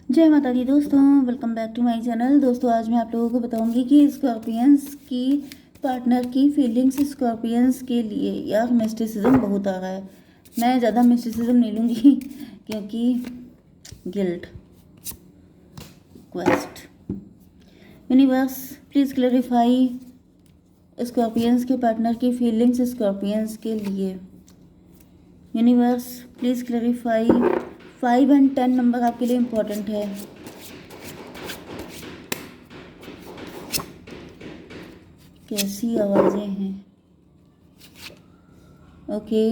जय माता दी दोस्तों, welcome back to my channel. दोस्तों आज मैं आप लोगों को बताऊंगी कि स्कॉर्पियंस की पार्टनर की फीलिंग्स स्कॉर्पियंस के लिए यार मिस्टिसिज्म बहुत आ रहा है। मैं ज़्यादा मिस्टिसिज्म नहीं लूँगी क्योंकि guilt quest universe please clarify scorpions के पार्टनर की फीलिंग्स स्कॉर्पियंस के लिए। Universe please clarify 5 and 10 number आपके लिए इम्पोर्टेंट है। कैसी आवाज़ें हैं। ओके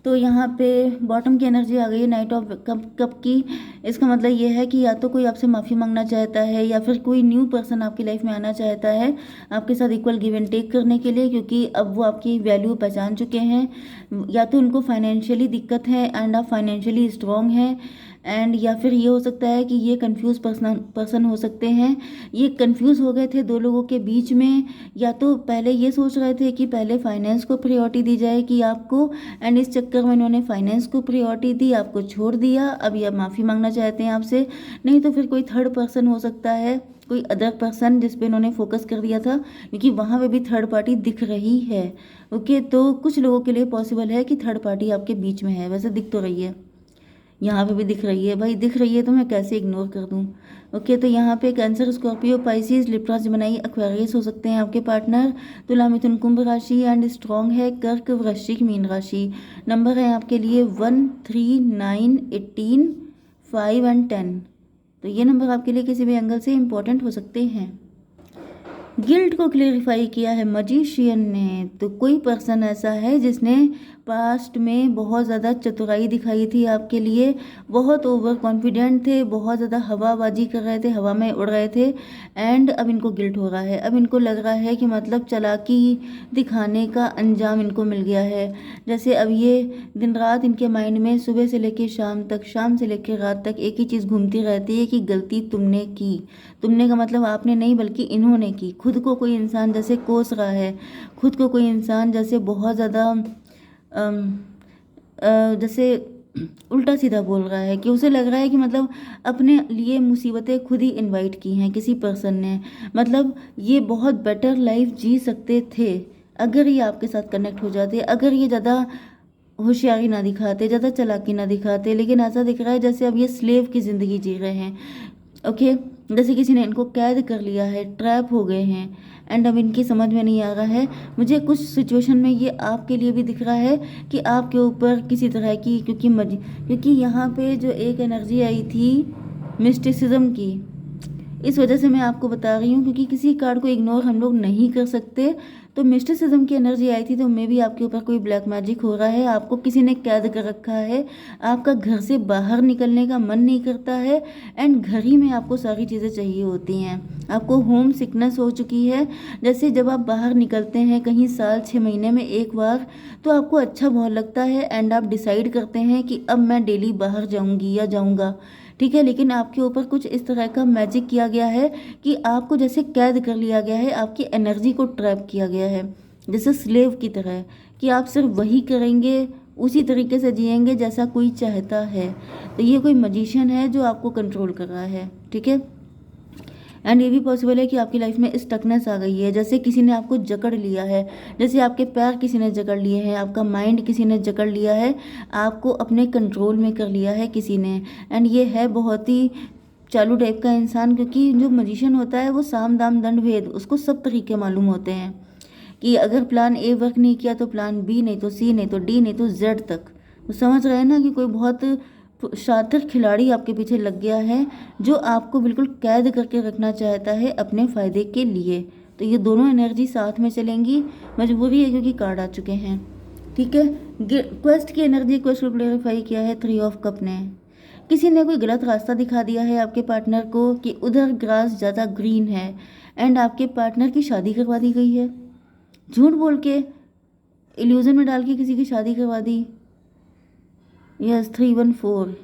तो यहाँ पे बॉटम की एनर्जी आ गई है, नाइट ऑफ कप की। इसका मतलब ये है कि या तो कोई आपसे माफ़ी मांगना चाहता है या फिर कोई न्यू पर्सन आपकी लाइफ में आना चाहता है आपके साथ इक्वल गिव एंड टेक करने के लिए, क्योंकि अब वो आपकी वैल्यू पहचान चुके हैं। या तो उनको फाइनेंशियली दिक्कत है एंड आप फाइनेंशियली स्ट्रॉन्ग हैं, एंड या फिर ये हो सकता है कि ये कंफ्यूज पर्सन हो सकते हैं। ये कंफ्यूज हो गए थे दो लोगों के बीच में। या तो पहले ये सोच रहे थे कि पहले फाइनेंस को प्रायोरिटी दी जाए कि आपको, एंड इस चक्कर में इन्होंने फाइनेंस को प्रायोरिटी दी, आपको छोड़ दिया। अब ये माफ़ी मांगना चाहते हैं आपसे। नहीं तो फिर कोई थर्ड पर्सन हो सकता है, कोई अदर पर्सन जिस पे इन्होंने फोकस कर दिया था, क्योंकि वहाँ पे भी थर्ड पार्टी दिख रही है। ओके तो कुछ लोगों के लिए पॉसिबल है कि थर्ड पार्टी आपके बीच में है। वैसे दिख तो रही है, यहाँ पे भी दिख रही है भाई, दिख रही है तो मैं कैसे इग्नोर कर दूँ। ओके तो यहाँ पे cancer, Scorpio, Pisces, Libra, Gemini, Aquarius हो सकते हैं आपके पार्टनर। तुला, मिथुन, कुंभ राशि एंड स्ट्रॉन्ग है कर्क, वृश्चिक, मीन राशि। नंबर है आपके लिए 1, 3, 9, 18, 5 एंड 10। तो ये नंबर आपके लिए किसी भी एंगल से इम्पोर्टेंट हो सकते हैं। गिल्ट को क्लेरिफाई किया है मजिशियन ने। तो कोई पर्सन ऐसा है जिसने पास्ट में बहुत ज़्यादा चतुराई दिखाई थी आपके लिए, बहुत ओवर कॉन्फिडेंट थे, बहुत ज़्यादा हवाबाजी कर रहे थे, हवा में उड़ रहे थे, एंड अब इनको गिल्ट हो रहा है। अब इनको लग रहा है कि मतलब चालाकी दिखाने का अंजाम इनको मिल गया है। जैसे अब ये दिन रात इनके माइंड में सुबह से लेकर शाम तक, शाम से लेकर रात तक एक ही चीज़ घूमती रहती है कि गलती तुमने की। तुमने का मतलब आपने नहीं बल्कि इन्होंने की। खुद को कोई इंसान जैसे कोस रहा है, खुद को कोई इंसान जैसे बहुत ज़्यादा जैसे उल्टा सीधा बोल रहा है, कि उसे लग रहा है कि मतलब अपने लिए मुसीबतें खुद ही इनवाइट की हैं किसी पर्सन ने। मतलब ये बहुत बेटर लाइफ जी सकते थे अगर ये आपके साथ कनेक्ट हो जाते, अगर ये ज़्यादा होशियारी ना दिखाते, ज़्यादा चालाकी ना दिखाते। लेकिन ऐसा दिख रहा है जैसे अब ये स्लेव की ज़िंदगी जी रहे हैं। ओके जैसे किसी ने इनको कैद कर लिया है, ट्रैप हो गए हैं, एंड अब इनकी समझ में नहीं आ रहा है। मुझे कुछ सिचुएशन में ये आपके लिए भी दिख रहा है कि आपके ऊपर किसी तरह की, क्योंकि यहाँ पे जो एक एनर्जी आई थी मिस्टिसिज्म की, इस वजह से मैं आपको बता रही हूँ, क्योंकि किसी कार्ड को इग्नोर हम लोग नहीं कर सकते। तो मिस्टिसिज्म की एनर्जी आई थी, तो मे भी आपके ऊपर कोई ब्लैक मैजिक हो रहा है, आपको किसी ने कैद कर रखा है, आपका घर से बाहर निकलने का मन नहीं करता है, एंड घर ही में आपको सारी चीज़ें चाहिए होती हैं। आपको होम सिकनेस हो चुकी है। जैसे जब आप बाहर निकलते हैं कहीं साल 6 महीने में एक बार, तो आपको अच्छा बहुत लगता है, एंड आप डिसाइड करते हैं कि अब मैं डेली बाहर जाऊंगी या जाऊंगा। ठीक है, लेकिन आपके ऊपर कुछ इस तरह का मैजिक किया गया है कि आपको जैसे कैद कर लिया गया है, आपकी एनर्जी को ट्रैप किया गया है, जैसे स्लेव की तरह, कि आप सिर्फ वही करेंगे, उसी तरीके से जिएंगे जैसा कोई चाहता है। तो ये कोई मजिशियन है जो आपको कंट्रोल कर रहा है। ठीक है, एंड ये भी पॉसिबल है कि आपकी लाइफ में स्टकनेस आ गई है, जैसे किसी ने आपको जकड़ लिया है, जैसे आपके पैर किसी ने जकड़ लिए हैं, आपका माइंड किसी ने जकड़ लिया है, आपको अपने कंट्रोल में कर लिया है किसी ने। एंड ये है बहुत ही चालू टाइप का इंसान, क्योंकि जो मजिशियन होता है वो साम दाम दंड भेद, उसको सब तरीके मालूम होते हैं कि अगर प्लान ए वर्क नहीं किया तो प्लान बी, नहीं तो सी, नहीं तो डी, नहीं तो जेड तक। तो समझ रहे हैं ना कि कोई बहुत शातिर खिलाड़ी आपके पीछे लग गया है, जो आपको बिल्कुल कैद करके रखना चाहता है अपने फ़ायदे के लिए। तो ये दोनों एनर्जी साथ में चलेंगी, मजबूरी है क्योंकि कार्ड आ चुके हैं। ठीक है, क्वेस्ट की एनर्जी, क्वेस्ट को क्लेरिफाई किया है 3 ऑफ कप ने। किसी ने कोई गलत रास्ता दिखा दिया है आपके पार्टनर को कि उधर ग्रास ज़्यादा ग्रीन है, एंड आपके पार्टनर की शादी करवा दी गई है। झूठ बोल के, इल्यूजन में डाल के किसी की शादी करवा दी। यस 314।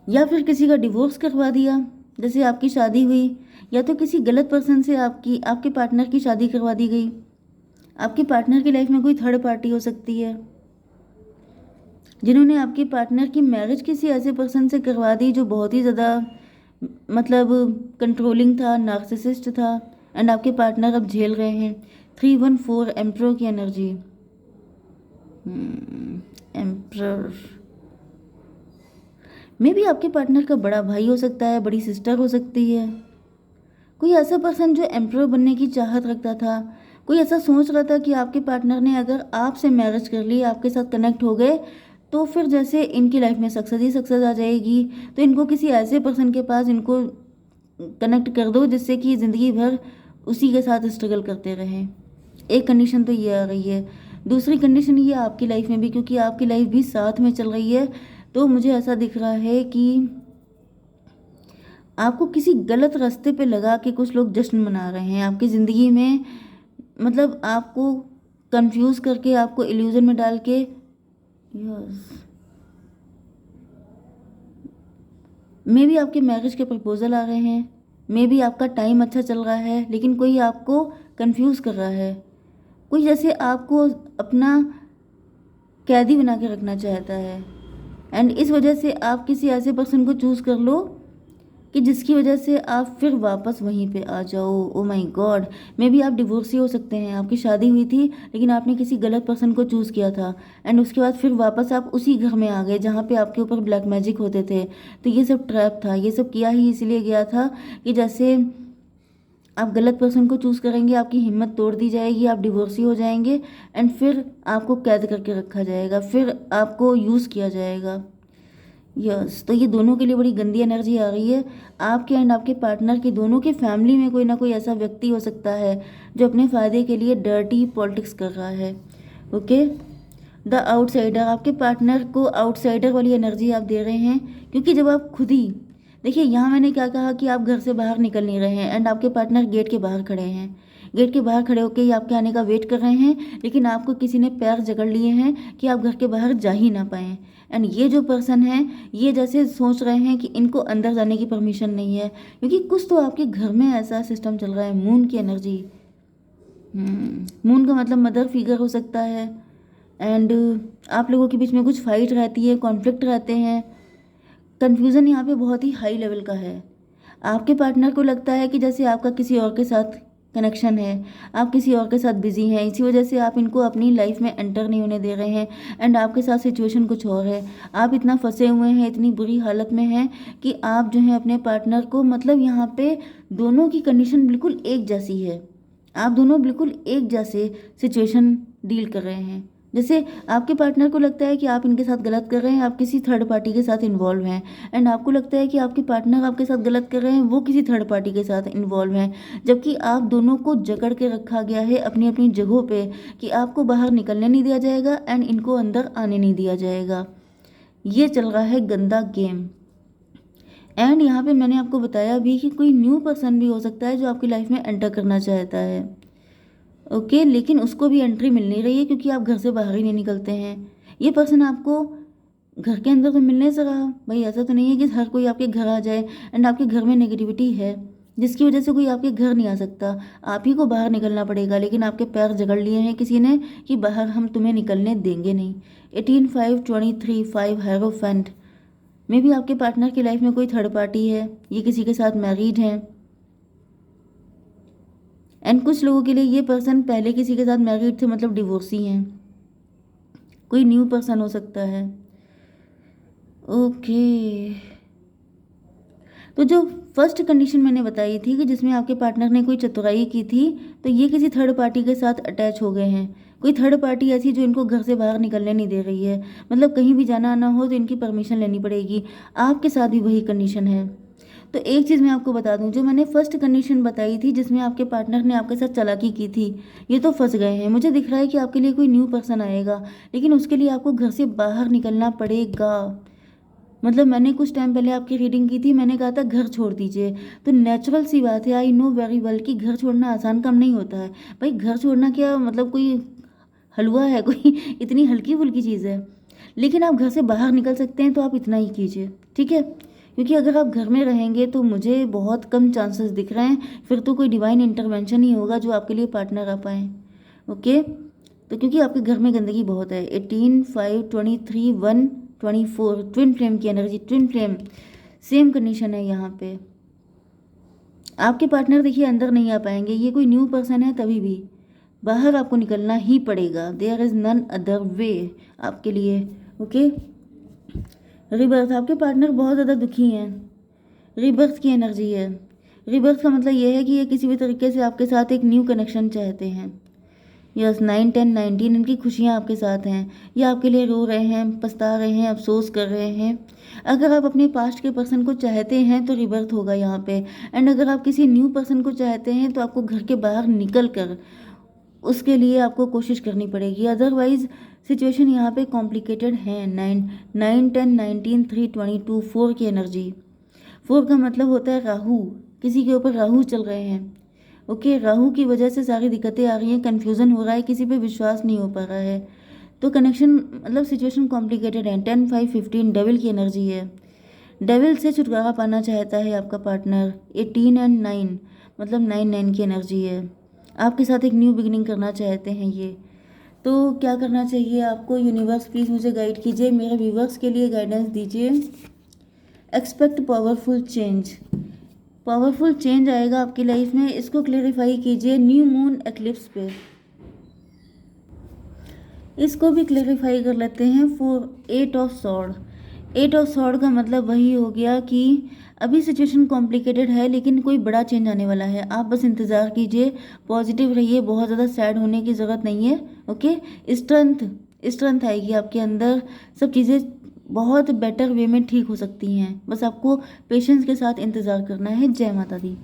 या फिर किसी का डिवोर्स करवा दिया, जैसे आपकी शादी हुई, या तो किसी गलत पर्सन से आपके पार्टनर की शादी करवा दी गई। आपके पार्टनर की लाइफ में कोई थर्ड पार्टी हो सकती है। जिन्होंने आपके पार्टनर की मैरिज किसी ऐसे पर्सन से करवा दी जो बहुत ही ज़्यादा मतलब कंट्रोलिंग था, नार्सिसिस्ट था, एंड आपके पार्टनर अब झेल रहे हैं। 314 एम्परर की एनर्जी। एम्परर मे भी आपके पार्टनर का बड़ा भाई हो सकता है, बड़ी सिस्टर हो सकती है। कोई ऐसा पर्सन जो एम्परर बनने की चाहत रखता था, कोई ऐसा सोच रहा था कि आपके पार्टनर ने अगर आपसे मैरिज कर ली, आपके साथ कनेक्ट हो गए, तो फिर जैसे इनकी लाइफ में सक्सेस ही सक्सेस आ जाएगी, तो इनको किसी ऐसे पर्सन के पास इनको कनेक्ट कर दो जिससे कि ज़िंदगी भर उसी के साथ स्ट्रगल करते रहें। एक कंडीशन तो ये आ रही है। दूसरी कंडीशन ये आपकी लाइफ में भी, क्योंकि आपकी लाइफ भी साथ में चल रही है, तो मुझे ऐसा दिख रहा है कि आपको किसी गलत रास्ते पे लगा के कुछ लोग जश्न मना रहे हैं आपकी ज़िंदगी में, मतलब आपको कंफ्यूज करके, आपको इल्यूजन में डाल के। यस, मे भी आपके मैरिज के प्रपोजल आ रहे हैं, मे भी आपका टाइम अच्छा चल रहा है, लेकिन कोई आपको कंफ्यूज कर रहा है। कोई जैसे आपको अपना कैदी बना के रखना चाहता है, एंड इस वजह से आप किसी ऐसे पर्सन को चूज़ कर लो कि जिसकी वजह से आप फिर वापस वहीं पे आ जाओ। Oh my God, may be आप डिवोर्सी हो सकते हैं, आपकी शादी हुई थी लेकिन आपने किसी गलत पर्सन को चूज़ किया था, एंड उसके बाद फिर वापस आप उसी घर में आ गए जहाँ पे आपके ऊपर ब्लैक मैजिक होते थे। तो ये सब ट्रैप था, ये सब किया ही इसलिए गया था कि जैसे आप गलत पर्सन को चूज़ करेंगे, आपकी हिम्मत तोड़ दी जाएगी, आप डिवोर्सी हो जाएंगे, एंड फिर आपको कैद करके रखा जाएगा, फिर आपको यूज़ किया जाएगा। यस, तो ये दोनों के लिए बड़ी गंदी एनर्जी आ रही है। आपके एंड आपके पार्टनर के दोनों के फैमिली में कोई ना कोई ऐसा व्यक्ति हो सकता है जो अपने फ़ायदे के लिए डर्टी पॉलिटिक्स कर रहा है। ओके, द आउटसाइडर, आपके पार्टनर को आउटसाइडर वाली एनर्जी आप दे रहे हैं, क्योंकि जब आप खुद ही देखिए, यहाँ मैंने क्या कहा कि आप घर से बाहर निकल नहीं रहे हैं, एंड आपके पार्टनर गेट के बाहर खड़े हैं, गेट के बाहर खड़े होकर ही आपके आने का वेट कर रहे हैं, लेकिन आपको किसी ने पैर जकड़ लिए हैं कि आप घर के बाहर जा ही ना पाएँ। एंड ये जो पर्सन है, ये जैसे सोच रहे हैं कि इनको अंदर जाने की परमिशन नहीं है, क्योंकि कुछ तो आपके घर में ऐसा सिस्टम चल रहा है। मून की एनर्जी, मून का मतलब मदर फिगर हो सकता है, एंड आप लोगों के बीच में कुछ फाइट रहती है, कॉन्फ्लिक्ट रहते हैं। कन्फ्यूज़न यहाँ पे बहुत ही हाई लेवल का है। आपके पार्टनर को लगता है कि जैसे आपका किसी और के साथ कनेक्शन है, आप किसी और के साथ बिजी हैं, इसी वजह से आप इनको अपनी लाइफ में एंटर नहीं होने दे रहे हैं, एंड आपके साथ सिचुएशन कुछ और है। आप इतना फंसे हुए हैं, इतनी बुरी हालत में हैं कि आप जो है अपने पार्टनर को, मतलब यहाँ पे दोनों की कंडीशन बिल्कुल एक जैसी है, आप दोनों बिल्कुल एक जैसे सिचुएशन डील कर रहे हैं। जैसे आपके पार्टनर को लगता है कि आप इनके साथ गलत कर रहे हैं, आप किसी थर्ड पार्टी के साथ इन्वॉल्व हैं, एंड आपको लगता है कि आपके पार्टनर आपके साथ गलत कर रहे हैं, वो किसी थर्ड पार्टी के साथ इन्वॉल्व हैं, जबकि आप दोनों को जकड़ के रखा गया है अपनी अपनी जगहों पे कि आपको बाहर निकलने नहीं दिया जाएगा एंड इनको अंदर आने नहीं दिया जाएगा। ये चल रहा है गंदा गेम। एंड यहाँ पे मैंने आपको बताया भी कि कोई न्यू पर्सन भी हो सकता है जो आपकी लाइफ में एंटर करना चाहता है। ओके, लेकिन उसको भी एंट्री मिल नहीं रही है क्योंकि आप घर से बाहर ही नहीं निकलते हैं। ये पर्सन आपको घर के अंदर तो मिलने से रहा, भाई ऐसा तो नहीं है कि हर कोई आपके घर आ जाए, एंड आपके घर में नेगेटिविटी है जिसकी वजह से कोई आपके घर नहीं आ सकता, आप ही को बाहर निकलना पड़ेगा, लेकिन आपके पैर जकड़ लिए हैं किसी ने कि बाहर हम तुम्हें निकलने देंगे नहीं। 18/5/23 हेरोफेंट में भी आपके पार्टनर की लाइफ में कोई थर्ड पार्टी है, ये किसी के साथ मैरिड है, एंड कुछ लोगों के लिए ये पर्सन पहले किसी के साथ मैरिड थे, मतलब डिवोर्सी हैं। कोई न्यू पर्सन हो सकता है। ओके, तो जो फर्स्ट कंडीशन मैंने बताई थी कि जिसमें आपके पार्टनर ने कोई चतुराई की थी, तो ये किसी थर्ड पार्टी के साथ अटैच हो गए हैं। कोई थर्ड पार्टी ऐसी जो इनको घर से बाहर निकलने नहीं दे रही है, मतलब कहीं भी जाना आना हो तो इनकी परमिशन लेनी पड़ेगी। आपके साथ भी वही कंडीशन है। तो एक चीज़ मैं आपको बता दूं, जो मैंने फर्स्ट कंडीशन बताई थी जिसमें आपके पार्टनर ने आपके साथ चालाकी की थी, ये तो फंस गए हैं। मुझे दिख रहा है कि आपके लिए कोई न्यू पर्सन आएगा, लेकिन उसके लिए आपको घर से बाहर निकलना पड़ेगा। मतलब मैंने कुछ टाइम पहले आपकी रीडिंग की थी, मैंने कहा था घर छोड़ दीजिए, तो नेचुरल सी बात है, आई नो वेरी वेल कि घर छोड़ना आसान काम नहीं होता है। भाई घर छोड़ना क्या मतलब कोई हलवा है, कोई इतनी हल्की फुल्की चीज़ है, लेकिन आप घर से बाहर निकल सकते हैं तो आप इतना ही कीजिए, ठीक है। क्योंकि अगर आप घर में रहेंगे तो मुझे बहुत कम चांसेस दिख रहे हैं, फिर तो कोई डिवाइन इंटरवेंशन ही होगा जो आपके लिए पार्टनर आ पाए। ओके, तो क्योंकि आपके घर में गंदगी बहुत है। 18, 5, 23, 1, 24 ट्विन फ्लेम की energy, twin flame same condition है यहाँ पे। आपके पार्टनर देखिए अंदर नहीं आ पाएंगे, ये कोई न्यू पर्सन है तभी भी बाहर आपको निकलना ही पड़ेगा। There is none other way आपके लिए। ओके, रिबर्थ, आपके पार्टनर बहुत ज़्यादा दुखी हैं, रिबर्थ की एनर्जी है। रिबर्थ का मतलब ये है कि ये किसी भी तरीके से आपके साथ एक न्यू कनेक्शन चाहते हैं। यस, 9, 10, 19 इनकी खुशियाँ आपके साथ हैं, या आपके लिए रो रहे हैं, पछता रहे हैं, अफसोस कर रहे हैं। अगर आप अपने पास्ट के पर्सन को चाहते हैं तो रिबर्थ होगा यहाँ पे। एंड अगर आप किसी न्यू पर्सन को चाहते हैं तो आपको घर के बाहर निकल कर उसके लिए आपको कोशिश करनी पड़ेगी, अदरवाइज सिचुएशन यहाँ पे कॉम्प्लिकेटेड है। 9, 10, 19, 3, 22 4 की एनर्जी। 4 का मतलब होता है राहु, किसी के ऊपर राहु चल रहे हैं। ओके, राहु की वजह से सारी दिक्कतें आ रही हैं, कन्फ्यूज़न हो रहा है, किसी पे विश्वास नहीं हो पा रहा है, तो कनेक्शन मतलब सिचुएशन कॉम्प्लिकेटेड है। 10, 5, 15 डेविल की एनर्जी है। डेविल से छुटकारा पाना चाहता है आपका पार्टनर। 18 एंड 9 मतलब 9, 9 की एनर्जी है। आपके साथ एक न्यू बिगिनिंग करना चाहते हैं ये। तो क्या करना चाहिए आपको? यूनिवर्स प्लीज़ मुझे गाइड कीजिए, मेरे व्यूवर्स के लिए गाइडेंस दीजिए। Expect powerful change, powerful change आएगा आपकी लाइफ में, इसको क्लेरिफाई कीजिए न्यू मून एक्लिप्स पे। इसको भी क्लेरिफाई कर लेते हैं। 8 ऑफ सॉर्ड, 8 ऑफ सॉर्ड का मतलब वही हो गया कि अभी सिचुएशन कॉम्प्लिकेटेड है लेकिन कोई बड़ा चेंज आने वाला है, आप बस इंतज़ार कीजिए, पॉजिटिव रहिए, बहुत ज़्यादा सैड होने की ज़रूरत नहीं है। ओके, स्ट्रेंथ आएगी आपके अंदर, सब चीज़ें बहुत बेटर वे में ठीक हो सकती हैं, बस आपको पेशेंस के साथ इंतज़ार करना है। जय माता दी।